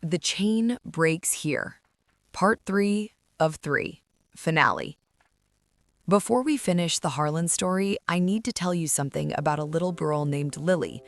The Chain Breaks Here, Part 3 of 3, Finale. Before we finish the Harlan story, I need to tell you something about a little girl named Lily.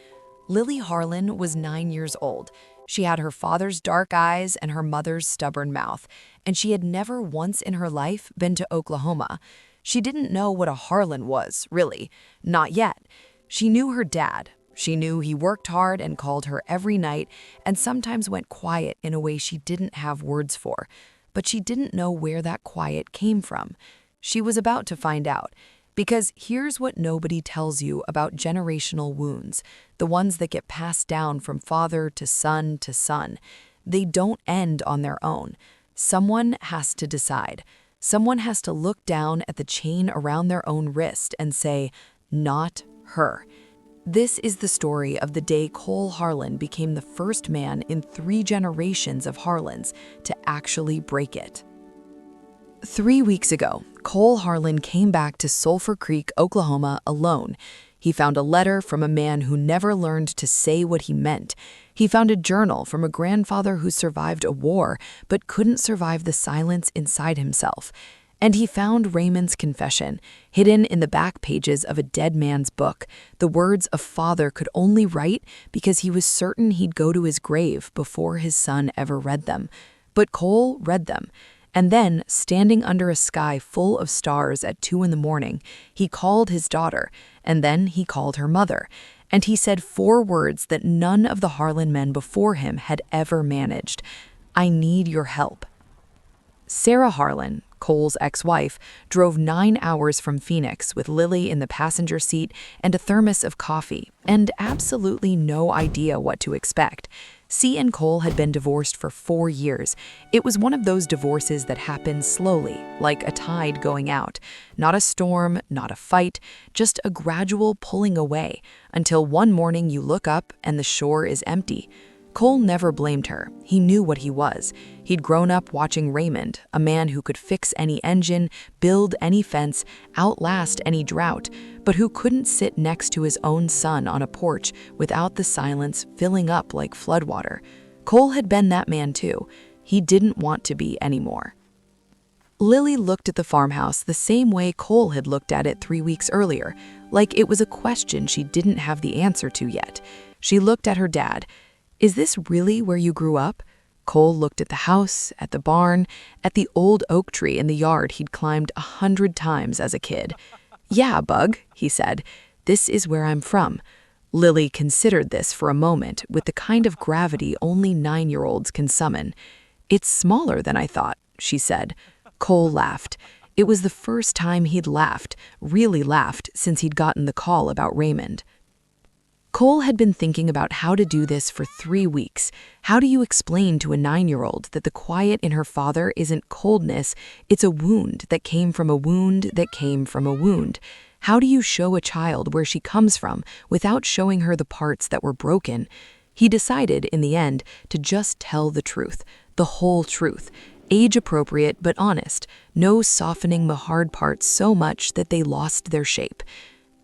Lily Harlan was 9 years old. She had her father's dark eyes and her mother's stubborn mouth, and she had never once in her life been to Oklahoma. She didn't know what a Harlan was, really. Not yet. She knew her dad. She knew he worked hard and called her every night and sometimes went quiet in a way she didn't have words for. But she didn't know where that quiet came from. She was about to find out. Because here's what nobody tells you about generational wounds, the ones that get passed down from father to son to son. They don't end on their own. Someone has to decide. Someone has to look down at the chain around their own wrist and say, "Not her." This is the story of the day Cole Harlan became the first man in 3 generations of Harlans to actually break it. 3 weeks ago, Cole Harlan came back to Sulphur Creek, Oklahoma, alone. He found a letter from a man who never learned to say what he meant. He found a journal from a grandfather who survived a war but couldn't survive the silence inside himself. And he found Raymond's confession, hidden in the back pages of a dead man's book, the words a father could only write because he was certain he'd go to his grave before his son ever read them. But Cole read them. And then, standing under a sky full of stars at 2 a.m, he called his daughter, and then he called her mother. And he said 4 words that none of the Harlan men before him had ever managed. "I need your help." Sarah Harlan, Cole's ex-wife, drove 9 hours from Phoenix with Lily in the passenger seat and a thermos of coffee, and absolutely no idea what to expect. C and Cole had been divorced for 4 years. It was one of those divorces that happen slowly, like a tide going out. Not a storm, not a fight, just a gradual pulling away, until one morning you look up and the shore is empty. Cole never blamed her. He knew what he was. He'd grown up watching Raymond, a man who could fix any engine, build any fence, outlast any drought, but who couldn't sit next to his own son on a porch without the silence filling up like floodwater. Cole had been that man too. He didn't want to be anymore. Lily looked at the farmhouse the same way Cole had looked at it 3 weeks earlier, like it was a question she didn't have the answer to yet. She looked at her dad. "Is this really where you grew up?" Cole looked at the house, at the barn, at the old oak tree in the yard he'd climbed 100 times as a kid. "Yeah, Bug," he said, "this is where I'm from." Lily considered this for a moment with the kind of gravity only 9-year-olds can summon. "It's smaller than I thought," she said. Cole laughed. It was the first time he'd laughed, really laughed, since he'd gotten the call about Raymond. Cole had been thinking about how to do this for 3 weeks. How do you explain to a 9-year-old that the quiet in her father isn't coldness, it's a wound that came from a wound that came from a wound? How do you show a child where she comes from without showing her the parts that were broken? He decided, in the end, to just tell the truth, the whole truth. Age-appropriate but honest, no softening the hard parts so much that they lost their shape.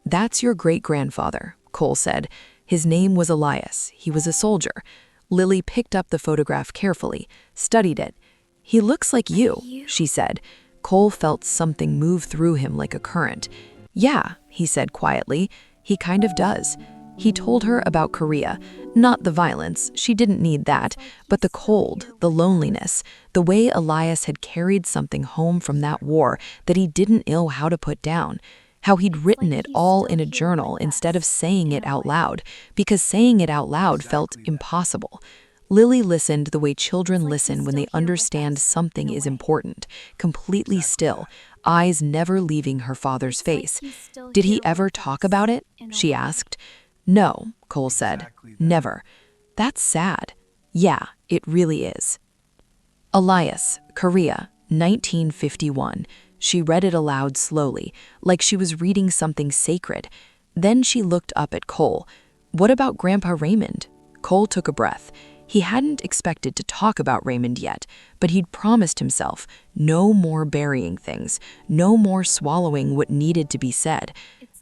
"That's your great-grandfather," Cole said. His name was Elias. He was a soldier. Lily picked up the photograph carefully, studied it. "He looks like you," she said. Cole felt something move through him like a current. "Yeah," he said quietly, "he kind of does." He told her about Korea. Not the violence, she didn't need that, but the cold, the loneliness, the way Elias had carried something home from that war that he didn't know how to put down. How he'd written it all in a journal instead of saying it out loud, because saying it out loud felt impossible. Lily listened the way children listen when they understand something is important, completely still, eyes never leaving her father's face. "Did he ever talk about it?" she asked. "No," Cole said. "Never." "That's sad." "Yeah, it really is." Elias, Korea, 1951. She read it aloud slowly, like she was reading something sacred. Then she looked up at Cole. "What about Grandpa Raymond?" Cole took a breath. He hadn't expected to talk about Raymond yet, but he'd promised himself no more burying things, no more swallowing what needed to be said.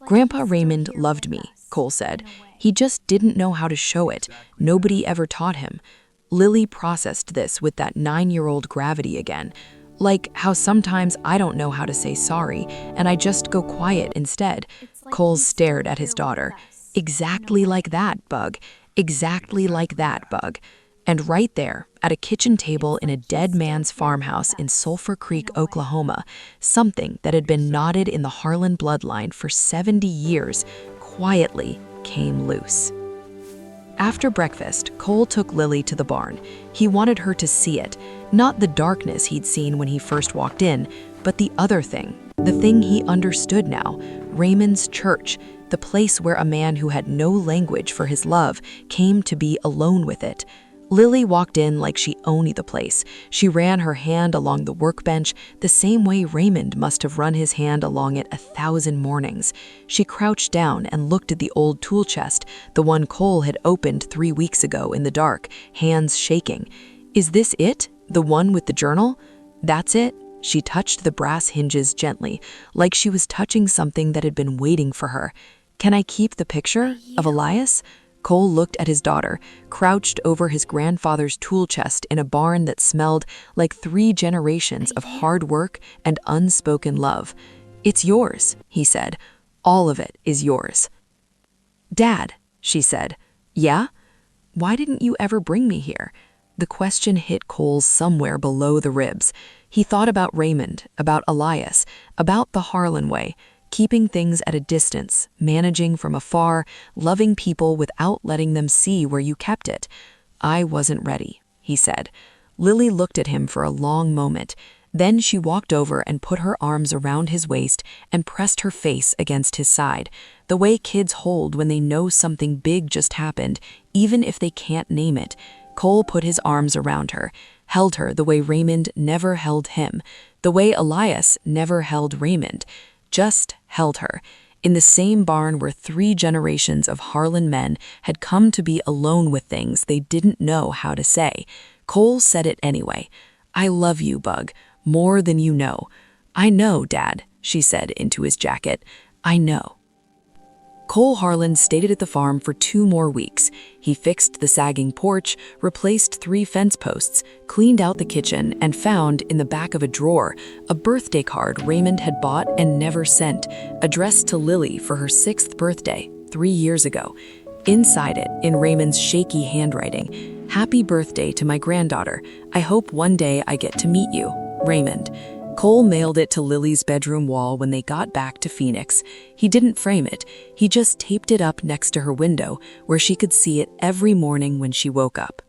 "Grandpa Raymond loved me," Cole said. "He just didn't know how to show it. Nobody ever taught him." Lily processed this with that 9-year-old gravity again. Like how sometimes I don't know how to say sorry, and I just go quiet instead. Cole stared at his daughter. Exactly like that, Bug. Exactly like that, Bug. And right there, at a kitchen table in a dead man's farmhouse in Sulphur Creek, Oklahoma, something that had been knotted in the Harlan bloodline for 70 years quietly came loose. After breakfast, Cole took Lily to the barn. He wanted her to see it, not the darkness he'd seen when he first walked in, but the other thing, the thing he understood now, Raymond's church, the place where a man who had no language for his love came to be alone with it. Lily walked in like she owned the place. She ran her hand along the workbench the same way Raymond must have run his hand along it 1,000 mornings. She crouched down and looked at the old tool chest, the one Cole had opened 3 weeks ago in the dark, hands shaking. Is this it? The one with the journal? That's it? She touched the brass hinges gently, like she was touching something that had been waiting for her. Can I keep the picture of Elias? Cole looked at his daughter, crouched over his grandfather's tool chest in a barn that smelled like 3 generations of hard work and unspoken love. It's yours, he said. All of it is yours. Dad, she said. Yeah? Why didn't you ever bring me here? The question hit Cole somewhere below the ribs. He thought about Raymond, about Elias, about the Harlan way. Keeping things at a distance, managing from afar, loving people without letting them see where you kept it. I wasn't ready, he said. Lily looked at him for a long moment. Then she walked over and put her arms around his waist and pressed her face against his side, the way kids hold when they know something big just happened, even if they can't name it. Cole put his arms around her, held her the way Raymond never held him, the way Elias never held Raymond. Just held her, in the same barn where 3 generations of Harlan men had come to be alone with things they didn't know how to say. Cole said it anyway. I love you, Bug, more than you know. I know, Dad, she said into his jacket. I know. Cole Harlan stayed at the farm for 2 more weeks. He fixed the sagging porch, replaced 3 fence posts, cleaned out the kitchen, and found, in the back of a drawer, a birthday card Raymond had bought and never sent, addressed to Lily for her 6th birthday, 3 years ago. Inside it, in Raymond's shaky handwriting, Happy birthday to my granddaughter. I hope one day I get to meet you, Raymond. Cole mailed it to Lily's bedroom wall when they got back to Phoenix. He didn't frame it. He just taped it up next to her window, where she could see it every morning when she woke up.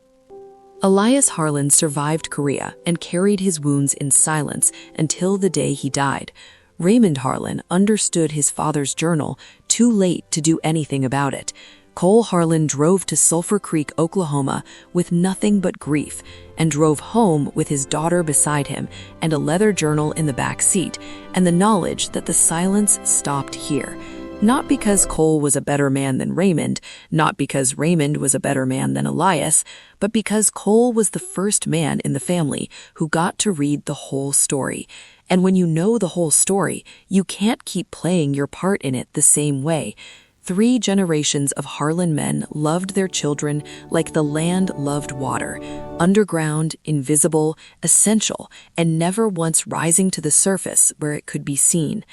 Elias Harlan survived Korea and carried his wounds in silence until the day he died. Raymond Harlan understood his father's journal too late to do anything about it. Cole Harlan drove to Sulphur Creek, Oklahoma, with nothing but grief, and drove home with his daughter beside him and a leather journal in the back seat, and the knowledge that the silence stopped here. Not because Cole was a better man than Raymond, not because Raymond was a better man than Elias, but because Cole was the first man in the family who got to read the whole story. And when you know the whole story, you can't keep playing your part in it the same way. 3 generations of Harlan men loved their children like the land loved water, underground, invisible, essential, and never once rising to the surface where it could be seen.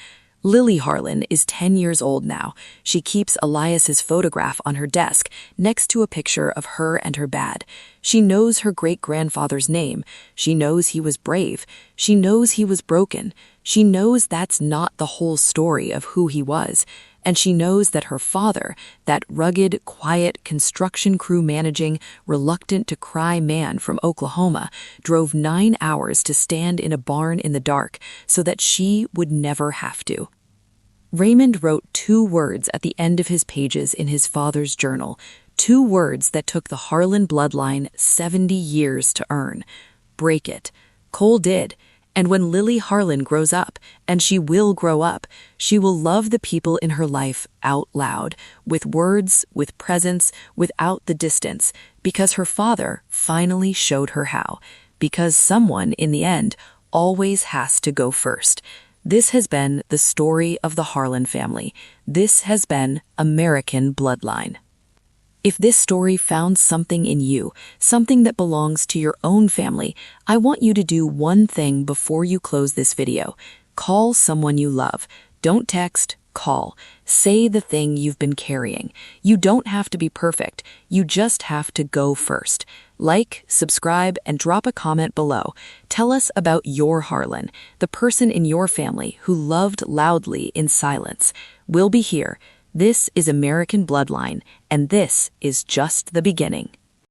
Lily Harlan is 10 years old now. She keeps Elias's photograph on her desk next to a picture of her and her dad. She knows her great-grandfather's name. She knows he was brave. She knows he was broken. She knows that's not the whole story of who he was. And she knows that her father, that rugged, quiet, construction crew managing, reluctant-to-cry man from Oklahoma, drove 9 hours to stand in a barn in the dark so that she would never have to. Raymond wrote 2 words at the end of his pages in his father's journal, 2 words that took the Harlan bloodline 70 years to earn. Break it. Cole did. And when Lily Harlan grows up, and she will grow up, she will love the people in her life out loud, with words, with presence, without the distance, because her father finally showed her how, because someone, in the end, always has to go first. This has been the story of the Harlan family. This has been American Bloodline. If this story found something in you, something that belongs to your own family, I want you to do one thing before you close this video. Call someone you love. Don't text, call. Say the thing you've been carrying. You don't have to be perfect. You just have to go first. Like, subscribe, and drop a comment below. Tell us about your Harlan, the person in your family who loved loudly in silence. We'll be here. This is American Bloodline, and this is just the beginning.